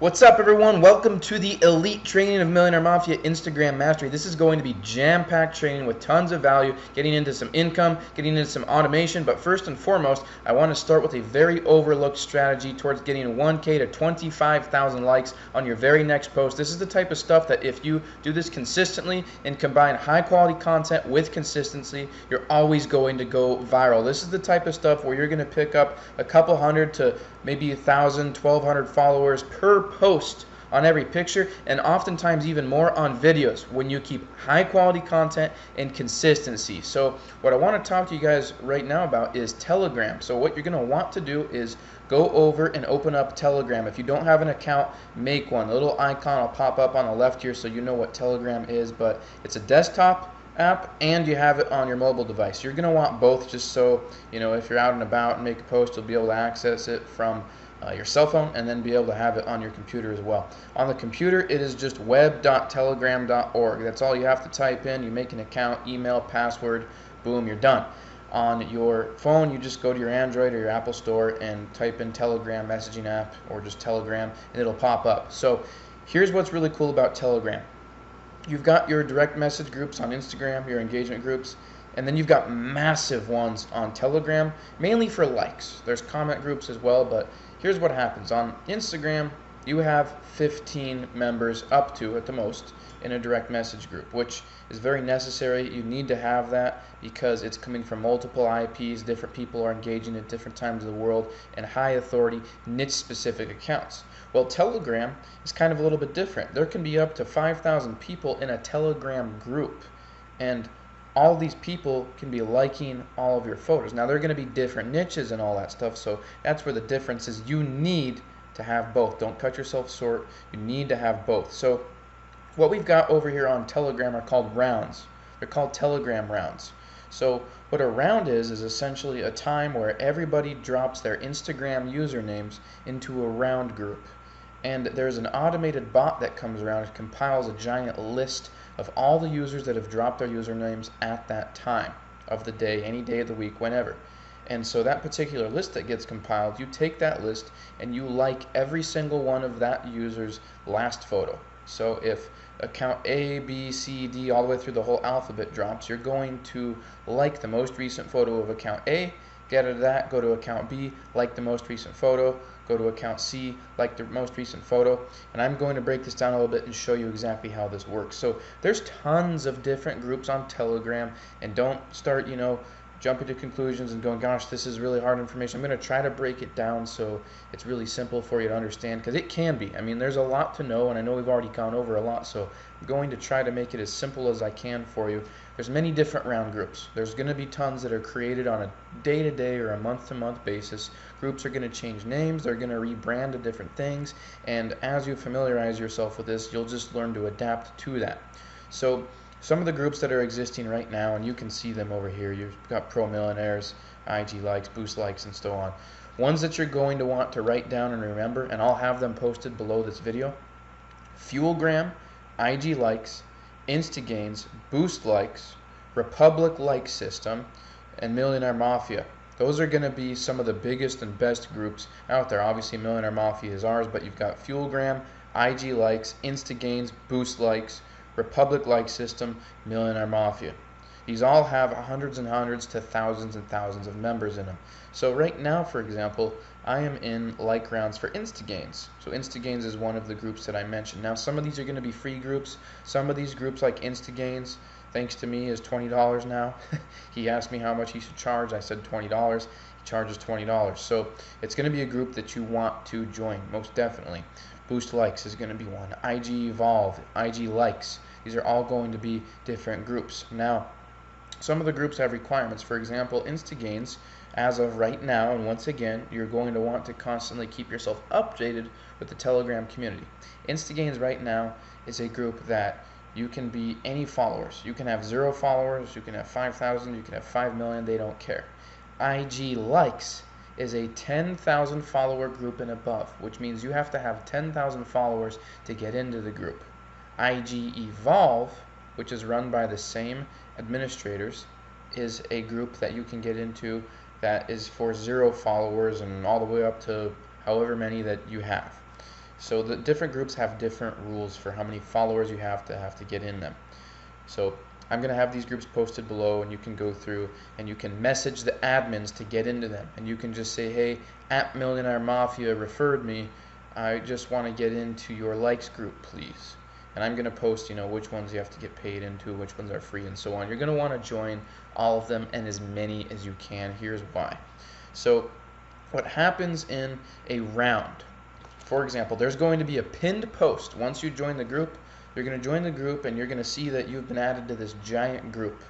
What's up, everyone? Welcome to the Elite Training of Millionaire Mafia Instagram Mastery. This is going to be jam-packed training with tons of value, getting into some income, getting into some automation. But first and foremost, I want to start with a very overlooked strategy towards getting 1K to 25,000 likes on your very next post. This is the type of stuff that if you do this consistently and combine high-quality content with consistency, you're always going to go viral. This is the type of stuff where you're going to pick up a couple hundred to maybe 1,000, 1,200 followers per post on every picture, and oftentimes even more on videos when you keep high quality content and consistency. So what I want to talk to you guys right now about is Telegram. So what you're going to want to do is go over and open up Telegram. If you don't have an account, make one. The little icon will pop up on the left here so you know what Telegram is, but it's a desktop app and you have it on your mobile device. You're going to want both, just so you know if you're out and about and make a post, you'll be able to access it from your cell phone and then be able to have it on your computer as well. On the computer, it is just web.telegram.org. That's all you have to type in. You make an account, email, password, boom, you're done. On your phone, you just go to your Android or your Apple Store and type in Telegram messaging app or just Telegram and it'll pop up. So here's what's really cool about Telegram. You've got your direct message groups on Instagram, your engagement groups, and then you've got massive ones on Telegram, mainly for likes. There's comment groups as well, but here's what happens. On Instagram, you have 15 members up to, at the most, in a direct message group, which is very necessary. You need to have that because it's coming from multiple IPs, different people are engaging at different times of the world, and high authority, niche-specific accounts. Well, Telegram is kind of a little bit different. There can be up to 5,000 people in a Telegram group, and all these people can be liking all of your photos. Now, there are going to be different niches and all that stuff, so that's where the difference is. You need to have both. Don't cut yourself short. You need to have both. So what we've got over here on Telegram are called rounds. They're called Telegram rounds. So what a round is essentially a time where everybody drops their Instagram usernames into a round group. And there's an automated bot that comes around and compiles a giant list of all the users that have dropped their usernames at that time of the day, any day of the week, whenever. And so that particular list that gets compiled, you take that list and you like every single one of that user's last photo. So if account A, B, C, D, all the way through the whole alphabet drops, you're going to like the most recent photo of account A, get out of that, go to account B, like the most recent photo, go to account C, like the most recent photo, and I'm going to break this down a little bit and show you exactly how this works. So there's tons of different groups on Telegram, and don't start, jumping to conclusions and going, gosh, this is really hard information. I'm going to try to break it down so it's really simple for you to understand, because it can be. I mean, there's a lot to know, and I know we've already gone over a lot, so I'm going to try to make it as simple as I can for you. There's many different round groups. There's going to be tons that are created on a day-to-day or a month-to-month basis. Groups are going to change names. They're going to rebrand to different things, and as you familiarize yourself with this, you'll just learn to adapt to that. So some of the groups that are existing right now, and you can see them over here, you've got Pro Millionaires, IG Likes, Boost Likes, and so on. Ones that you're going to want to write down and remember, and I'll have them posted below this video: Fuelgram, IG Likes, Instagains, Boost Likes, Republic Like System, and Millionaire Mafia. Those are going to be some of the biggest and best groups out there. Obviously, Millionaire Mafia is ours, but you've got Fuelgram, IG Likes, Instagains, Boost Likes, Republic Like System, Millionaire Mafia. These all have hundreds and hundreds to thousands and thousands of members in them. So right now, for example, I am in like rounds for Instagains. So Instagains is one of the groups that I mentioned. Now, some of these are going to be free groups. Some of these groups, like Instagains, thanks to me, is $20 now. He asked me how much he should charge. I said $20. He charges $20. So it's going to be a group that you want to join, most definitely. Boost Likes is going to be one. IG Evolve, IG Likes. These are all going to be different groups. Now, some of the groups have requirements. For example, Instagains, as of right now, and once again, you're going to want to constantly keep yourself updated with the Telegram community. Instagains right now is a group that you can be any followers. You can have 0 followers, you can have 5,000, you can have 5 million, they don't care. IG Likes is a 10,000 follower group and above, which means you have to have 10,000 followers to get into the group. IG Evolve, which is run by the same administrators, is a group that you can get into that is for 0 followers and all the way up to however many that you have. So the different groups have different rules for how many followers you have to get in them. So I'm going to have these groups posted below, and you can go through and you can message the admins to get into them. And you can just say, hey, @Millionaire Mafia referred me. I just want to get into your likes group, please. And I'm going to post, which ones you have to get paid into, which ones are free, and so on. You're going to want to join all of them and as many as you can. Here's why. So what happens in a round, for example, there's going to be a pinned post. Once you join the group, you're going to join the group and you're going to see that you've been added to this giant group.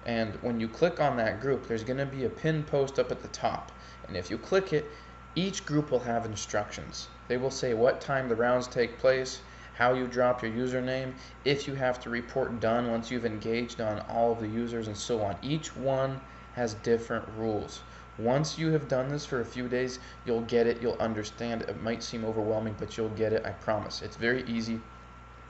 And when you click on that group, there's going to be a pinned post up at the top. And if you click it, each group will have instructions. They will say what time the rounds take place, how you drop your username, if you have to report done once you've engaged on all of the users, and so on. Each one has different rules. Once you have done this for a few days, you'll get it, you'll understand. It might seem overwhelming, but you'll get it, I promise. It's very easy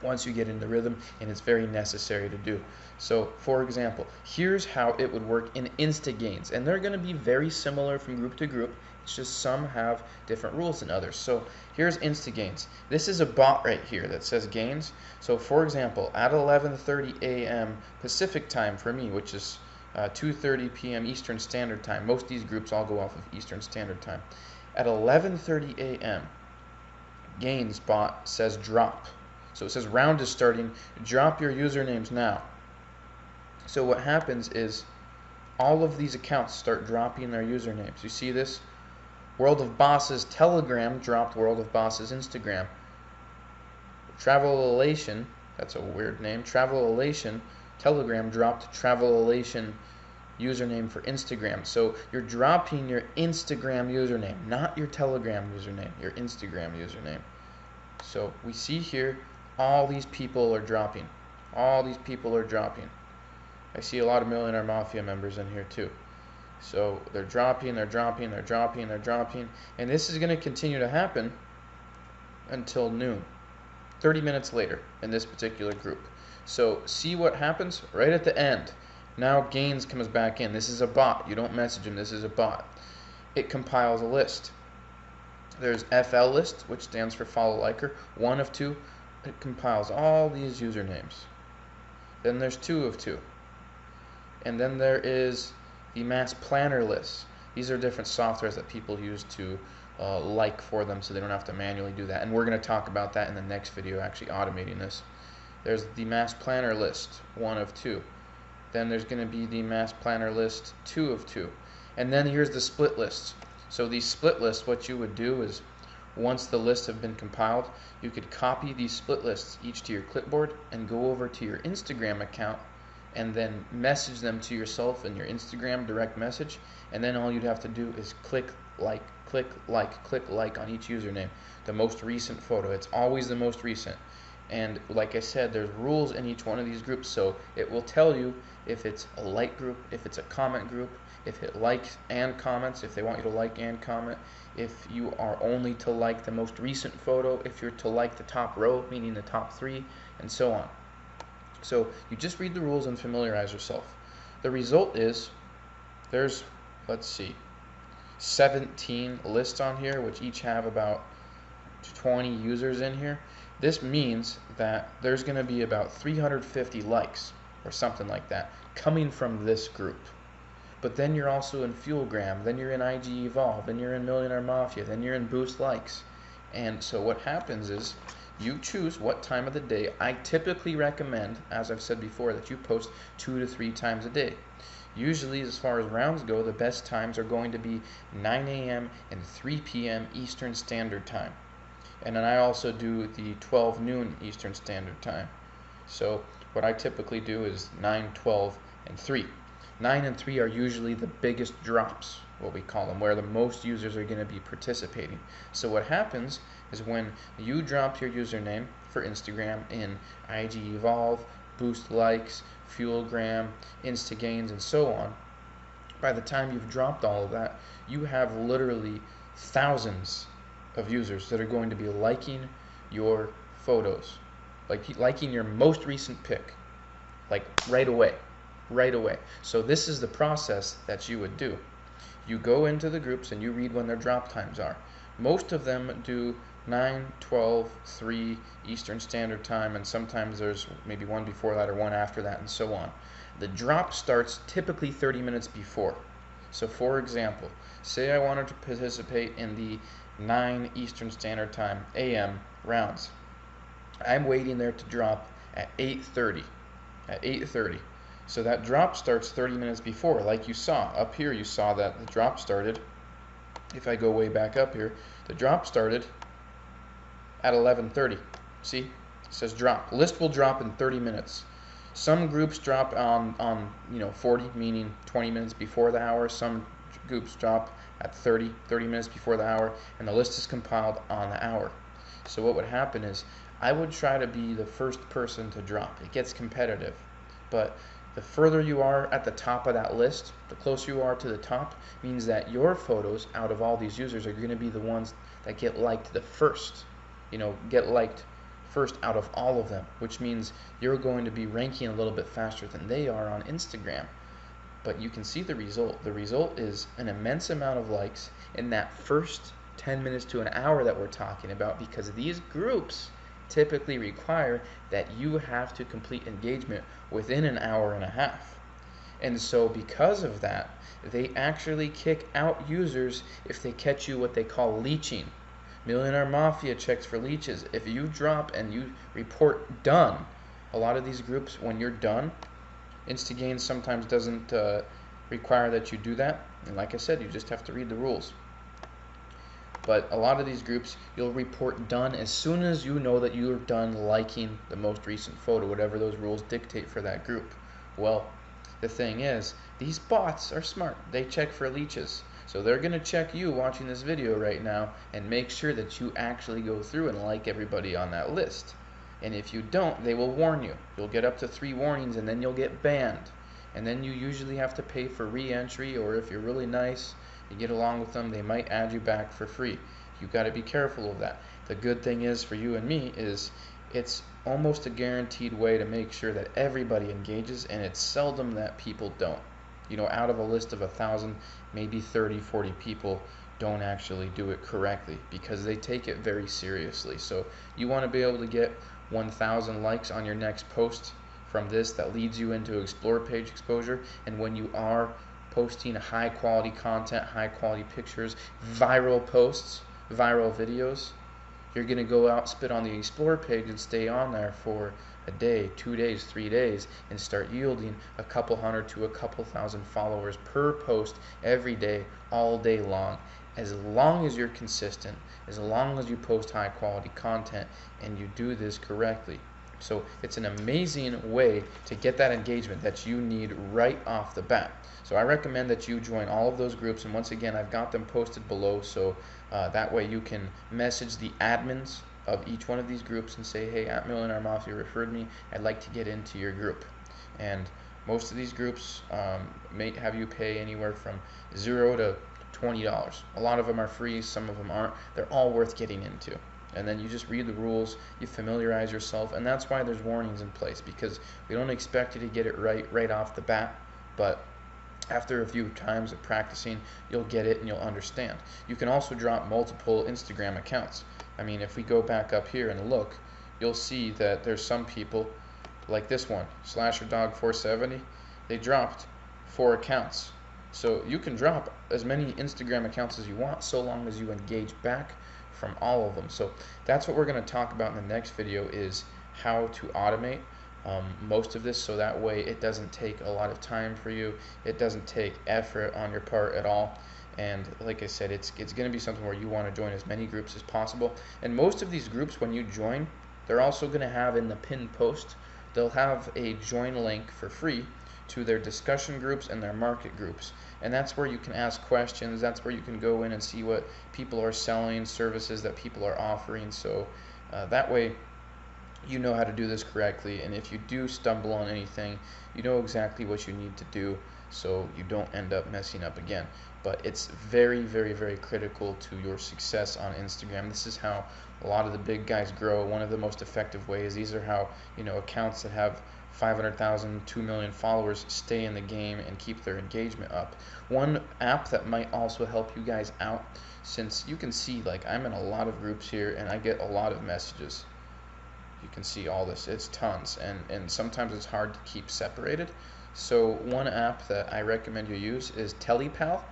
once you get into rhythm, and it's very necessary to do. So, for example, here's how it would work in Instagains, and they're going to be very similar from group to group. It's just some have different rules than others. So here's Instagains. This is a bot right here that says gains. So for example, at 11:30 a.m. Pacific time for me, which is 2:30 p.m. Eastern Standard Time. Most of these groups all go off of Eastern Standard Time. At 11:30 a.m., Gains bot says drop. So it says round is starting. Drop your usernames now. So what happens is all of these accounts start dropping their usernames. You see this? World of Bosses Telegram dropped World of Bosses Instagram. Travel Elation, that's a weird name. Travel Elation Telegram dropped Travel Elation username for Instagram. So you're dropping your Instagram username, not your Telegram username, your Instagram username. So we see here all these people are dropping. All these people are dropping. I see a lot of Millionaire Mafia members in here too. So they're dropping, they're dropping, they're dropping, they're dropping. And this is going to continue to happen until noon, 30 minutes later in this particular group. So see what happens right at the end. Now Gains comes back in. This is a bot. You don't message him. This is a bot. It compiles a list. There's FL list, which stands for follow liker, 1 of 2. It compiles all these usernames. Then there's 2 of 2. And then there is the mass planner list. These are different softwares that people use to like for them, so they don't have to manually do that. And we're going to talk about that in the next video, actually automating this. There's the mass planner list, 1 of 2. Then there's going to be the mass planner list, 2 of 2. And then here's the split lists. So these split lists, what you would do is once the lists have been compiled, you could copy these split lists each to your clipboard and go over to your Instagram account and then message them to yourself in your Instagram direct message, and then all you'd have to do is click like, click like, click like on each username. The most recent photo, it's always the most recent. And like I said, there's rules in each one of these groups, so it will tell you if it's a like group, if it's a comment group, if it likes and comments, if they want you to like and comment, if you are only to like the most recent photo, if you're to like the top row, meaning the top 3, and so on. So you just read the rules and familiarize yourself. The result is there's, let's see, 17 lists on here, which each have about 20 users in here. This means that there's going to be about 350 likes or something like that coming from this group. But then you're also in Fuelgram, then you're in IG Evolve, then you're in Millionaire Mafia, then you're in Boost Likes. And so what happens is you choose what time of the day. I typically recommend, as I've said before, that you post 2 to 3 times a day. Usually, as far as rounds go, the best times are going to be 9 a.m. and 3 p.m. Eastern Standard Time. And then I also do the 12 noon Eastern Standard Time. So what I typically do is 9, 12, and 3. 9 and 3 are usually the biggest drops, what we call them, where the most users are going to be participating. So what happens is when you drop your username for Instagram in IG Evolve, Boost Likes, Fuelgram, Instagains, and so on, by the time you've dropped all of that, you have literally thousands of users that are going to be liking your photos, like liking your most recent pic, like right away. So this is the process that you would do. You go into the groups and you read when their drop times are. Most of them do 9, 12, 3 Eastern Standard Time, and sometimes there's maybe one before that or one after that, and so on. The drop starts typically 30 minutes before. So for example, say I wanted to participate in the 9 Eastern Standard Time AM rounds. I'm waiting there to drop at 8:30. At 8:30. So that drop starts 30 minutes before. Like you saw up here, you saw that the drop started. If I go way back up here, the drop started at 11:30. See, it says drop. List will drop in 30 minutes. Some groups drop on 40, meaning 20 minutes before the hour. Some groups drop at 30 minutes before the hour, and the list is compiled on the hour. So what would happen is I would try to be the first person to drop. It gets competitive, but the further you are at the top of that list, the closer you are to the top, means that your photos out of all these users are going to be the ones that get liked the first. Get liked first out of all of them, which means you're going to be ranking a little bit faster than they are on Instagram. But you can see the result. The result is an immense amount of likes in that first 10 minutes to an hour that we're talking about, because these groups typically require that you have to complete engagement within an hour and a half. And so because of that, they actually kick out users if they catch you what they call leeching. Millionaire Mafia checks for leeches. If you drop and you report done, a lot of these groups, when you're done, Instagain sometimes doesn't require that you do that. And like I said, you just have to read the rules. But a lot of these groups, you'll report done as soon as you know that you're done liking the most recent photo, whatever those rules dictate for that group. Well, the thing is, these bots are smart. They check for leeches. So they're going to check you watching this video right now and make sure that you actually go through and like everybody on that list. And if you don't, they will warn you. You'll get up to 3 warnings, and then you'll get banned. And then you usually have to pay for re-entry, or if you're really nice, you get along with them, they might add you back for free. You've got to be careful of that. The good thing is for you and me is it's almost a guaranteed way to make sure that everybody engages, and it's seldom that people don't. Out of a list of 1,000, maybe 30, 40 people don't actually do it correctly because they take it very seriously. So you want to be able to get 1,000 likes on your next post from this that leads you into Explore page exposure. And when you are posting high quality content, high quality pictures, viral posts, viral videos, you're going to go out, spit on the Explore page and stay on there for a day, 2 days, 3 days, and start yielding a couple hundred to a couple thousand followers per post every day, all day long. As long as you're consistent, as long as you post high quality content and you do this correctly. So it's an amazing way to get that engagement that you need right off the bat. So I recommend that you join all of those groups, and once again, I've got them posted below, so that way you can message the admins of each one of these groups and say, hey, @Millionaire Mafia referred me, I'd like to get into your group. And most of these groups may have you pay anywhere from $0 to $20. A lot of them are free, some of them aren't. They're all worth getting into. And then you just read the rules, you familiarize yourself, and that's why there's warnings in place, because we don't expect you to get it right off the bat, but after a few times of practicing, you'll get it and you'll understand. You can also drop multiple Instagram accounts. I mean, if we go back up here and look, you'll see that there's some people, like this one, SlasherDog470, they dropped 4 accounts. So you can drop as many Instagram accounts as you want, so long as you engage back from all of them. So that's what we're going to talk about in the next video, is how to automate most of this, so that way it doesn't take a lot of time for you, it doesn't take effort on your part at all. And like I said, it's going to be something where you want to join as many groups as possible. And most of these groups, when you join, they're also going to have in the pinned post, they'll have a join link for free to their discussion groups and their market groups. And that's where you can ask questions, that's where you can go in and see what people are selling, services that people are offering. So that way you know how to do this correctly, and if you do stumble on anything, you know exactly what you need to do so you don't end up messing up again. But it's very, very, very critical to your success on Instagram. This is how a lot of the big guys grow. One of the most effective ways. These are how, accounts that have 500,000, 2 million followers stay in the game and keep their engagement up. One app that might also help you guys out, since you can see, like, I'm in a lot of groups here and I get a lot of messages. You can see all this, it's tons, and sometimes it's hard to keep separated. So one app that I recommend you use is Telepal,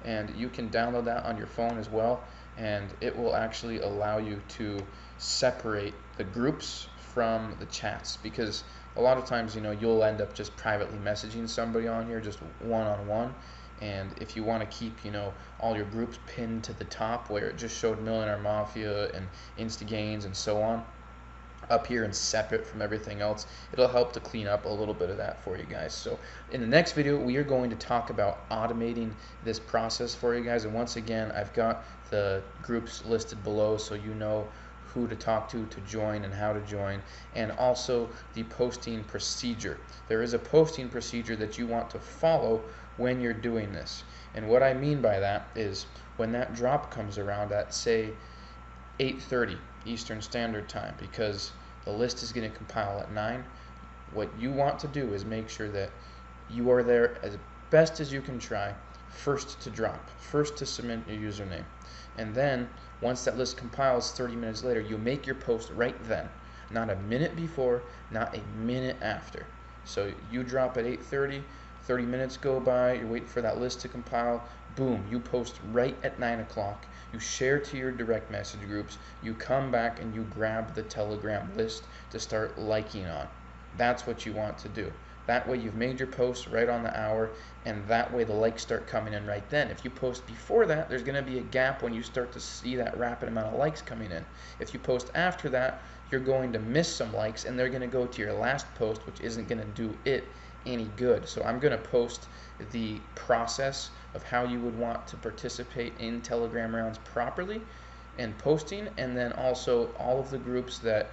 and you can download that on your phone as well, and it will actually allow you to separate the groups from the chats, because a lot of times you'll end up just privately messaging somebody on here, just one-on-one. And if you want to keep all your groups pinned to the top where it just showed Millionaire Mafia and Instagains and so on up here and separate from everything else, it'll help to clean up a little bit of that for you guys. So in the next video, we are going to talk about automating this process for you guys. And once again, I've got the groups listed below so you know who to talk to join and how to join, and also the posting procedure. There is a posting procedure that you want to follow when you're doing this. And what I mean by that is when that drop comes around at, say, 8:30 Eastern Standard Time, because the list is going to compile at 9, what you want to do is make sure that you are there as best as you can try, first to drop, first to submit your username. And then once that list compiles 30 minutes later, you make your post right then, not a minute before, not a minute after. So you drop at 8:30, 30 minutes go by, you're waiting for that list to compile, boom, you post right at 9 o'clock. You share to your direct message groups, you come back and you grab the Telegram list to start liking on. That's what you want to do. That way you've made your post right on the hour, and that way the likes start coming in right then. If you post before that, there's going to be a gap when you start to see that rapid amount of likes coming in. If you post after that, you're going to miss some likes, and they're going to go to your last post, which isn't going to do it any good. So I'm going to post the process of how you would want to participate in Telegram rounds properly and posting, and then also all of the groups that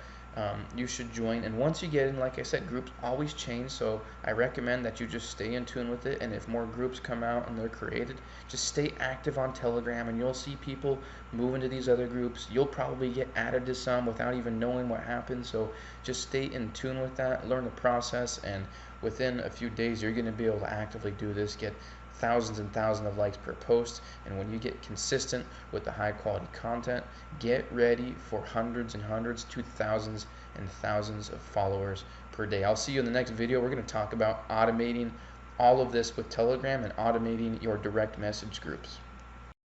you should join. And once you get in, like I said, groups always change, so I recommend that you just stay in tune with it. And if more groups come out and they're created, just stay active on Telegram, and you'll see people move into these other groups. You'll probably get added to some without even knowing what happened. So just stay in tune with that, learn the process, and within a few days you're going to be able to actively do this, get thousands and thousands of likes per post. And when you get consistent with the high quality content, get ready for hundreds and hundreds to thousands and thousands of followers per day. I'll see you in the next video. We're going to talk about automating all of this with Telegram and automating your direct message groups.